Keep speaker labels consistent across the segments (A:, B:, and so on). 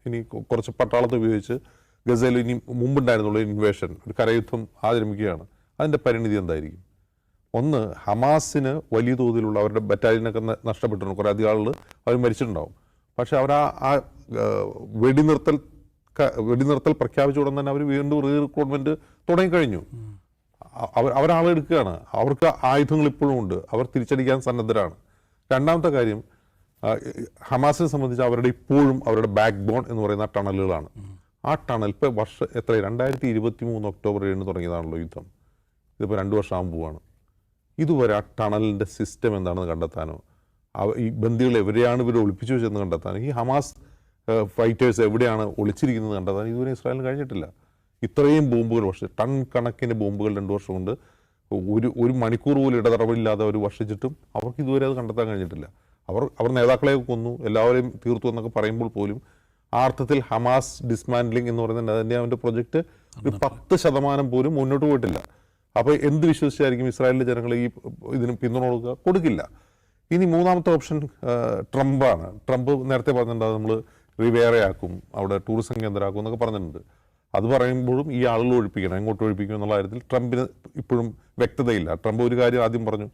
A: ഇനി കുറച്ച് പട്ടാളത്തെ ഉപയോഗിച്ച് ഗസയിൽ ഇനി മുമ്പുണ്ടായിരുന്നുള്ള ഇൻവേഷൻ, ഒരു കരയുദ്ധം ആരംഭിക്കുകയാണ്. അതിൻ്റെ പരിണിതി എന്തായിരിക്കും? ഒന്ന്, ഹമാസിന് വലിയ തോതിലുള്ള അവരുടെ ബറ്റാലിയനൊക്കെ നഷ്ടപ്പെട്ടിട്ടുണ്ട്. കുറേ അധികം ആളുകൾ അവർ മരിച്ചിട്ടുണ്ടാവും. പക്ഷെ അവർ ആ വെടിനിർത്തൽ പ്രഖ്യാപിച്ച ഉടൻ തന്നെ അവർ വീണ്ടും റീറിക്രൂട്ട്മെൻറ്റ് തുടങ്ങിക്കഴിഞ്ഞു. അവരാളെടുക്കുകയാണ്. അവർക്ക് ആയുധങ്ങൾ ഇപ്പോഴും ഉണ്ട്. അവർ തിരിച്ചടിക്കാൻ സന്നദ്ധരാണ്. രണ്ടാമത്തെ കാര്യം, ഹമാസിനെ സംബന്ധിച്ച് അവരുടെ ഇപ്പോഴും അവരുടെ ബാക്ക് ബോൺ എന്ന് പറയുന്ന ടണലുകളാണ്. ആ ടണൽ ഇപ്പോൾ വർഷം 2023 ഒക്ടോബർ 7 തുടങ്ങിയതാണല്ലോ യുദ്ധം. ഇതിപ്പോൾ 2 വർഷം ആകാൻ പോവാണ്. ഇതുവരെ ആ ടണലിൻ്റെ സിസ്റ്റം എന്താണെന്ന് കണ്ടെത്താനോ, ഈ ബന്ദികൾ എവിടെയാണ് ഇവർ ഒളിപ്പിച്ചു വെച്ചെന്ന് കണ്ടെത്താനോ, ഈ ഹമാസ് ഫൈറ്റേഴ്സ് എവിടെയാണ് ഒളിച്ചിരിക്കുന്നത് കണ്ടെത്താൻ ഇതുവരെ ഇസ്രായേലിന് കഴിഞ്ഞിട്ടില്ല. ഇത്രയും ബോംബുകൾ ടൺ കണക്കിന് ബോംബുകൾ 2 വർഷം കൊണ്ട് ഒരു മണിക്കൂർ പോലും ഇടതടവില്ലാതെ അവർ വർഷിച്ചിട്ടും അവർക്ക് ഇതുവരെ അത് കണ്ടെത്താൻ കഴിഞ്ഞിട്ടില്ല. അവർ നേതാക്കളെ കൊന്നു, എല്ലാവരെയും തീർത്തു എന്നൊക്കെ പറയുമ്പോൾ പോലും ആ അർത്ഥത്തിൽ ഹമാസ് ഡിസ്മാൻഡ്ലിംഗ് എന്ന് പറയുന്നത് അതിൻ്റെ അവൻ്റെ പ്രൊജക്റ്റ് ഒരു 10% പോലും മുന്നോട്ട് പോയിട്ടില്ല. അപ്പോൾ എന്ത് വിശ്വസിച്ചായിരിക്കും ഇസ്രായേലിലെ ജനങ്ങൾ ഈ ഇതിന് പിന്തുണ കൊടുക്കില്ല. ഇനി മൂന്നാമത്തെ ഓപ്ഷൻ ട്രംപാണ്. ട്രംപ് നേരത്തെ പറഞ്ഞിട്ടുണ്ട് നമ്മൾ റിവേറയാക്കും, അവിടെ ടൂറിസം കേന്ദ്രമാക്കും എന്നൊക്കെ പറഞ്ഞിട്ടുണ്ട്. അത് പറയുമ്പോഴും ഈ ആളുകൾ ഒഴിപ്പിക്കണം, എങ്ങോട്ട് ഒഴിപ്പിക്കും എന്നുള്ള കാര്യത്തിൽ ട്രംപിന് ഇപ്പോഴും വ്യക്തതയില്ല. ട്രംപ് ഒരു കാര്യം ആദ്യം പറഞ്ഞു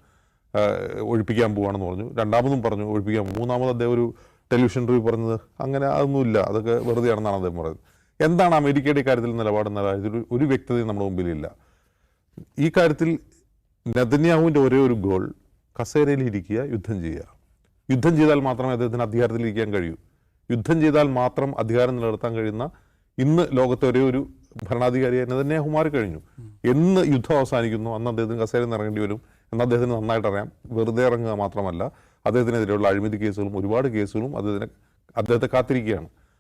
A: ഒഴിപ്പിക്കാൻ പോവാണെന്ന് പറഞ്ഞു, രണ്ടാമതും പറഞ്ഞു ഒഴിപ്പിക്കാൻ പോകും, മൂന്നാമത് അദ്ദേഹം ഒരു ടെലിവിഷൻ റിവ്യൂ പറഞ്ഞത് അങ്ങനെ അതൊന്നുമില്ല, അതൊക്കെ വെറുതെയാണെന്നാണ് അദ്ദേഹം പറയുന്നത്. എന്താണ് അമേരിക്കയുടെ കാര്യത്തിൽ നിലപാടെന്ന കാര്യത്തിൽ ഒരു വ്യക്തതയും നമ്മുടെ മുമ്പിലില്ല. ഈ കാര്യത്തിൽ നെതന്യാഹുവിൻ്റെ ഒരേ ഒരു ഗോൾ കസേരയിൽ ഇരിക്കുക, യുദ്ധം ചെയ്യുക. യുദ്ധം ചെയ്താൽ മാത്രമേ അദ്ദേഹത്തിന് അധികാരത്തിലിരിക്കാൻ കഴിയൂ. യുദ്ധം ചെയ്താൽ മാത്രം അധികാരം നിലനിർത്താൻ കഴിയുന്ന ഇന്ന് ലോകത്തെ ഒരേ ഒരു ഭരണാധികാരിയായി നെതന്യാഹു മാറിക്കഴിഞ്ഞു. എന്ന് യുദ്ധം അവസാനിക്കുന്നു അന്ന് അദ്ദേഹത്തിന് കസേരയിൽ നിന്ന് ഇറങ്ങേണ്ടി വരും എന്ന് അദ്ദേഹത്തിന് നന്നായിട്ട് അറിയാം. വെറുതെ ഇറങ്ങുക മാത്രമല്ല, അദ്ദേഹത്തിനെതിരെയുള്ള അഴിമതി കേസുകളും ഒരുപാട് കേസുകളും അദ്ദേഹത്തെ കാത്തിരിക്കുകയാണ്.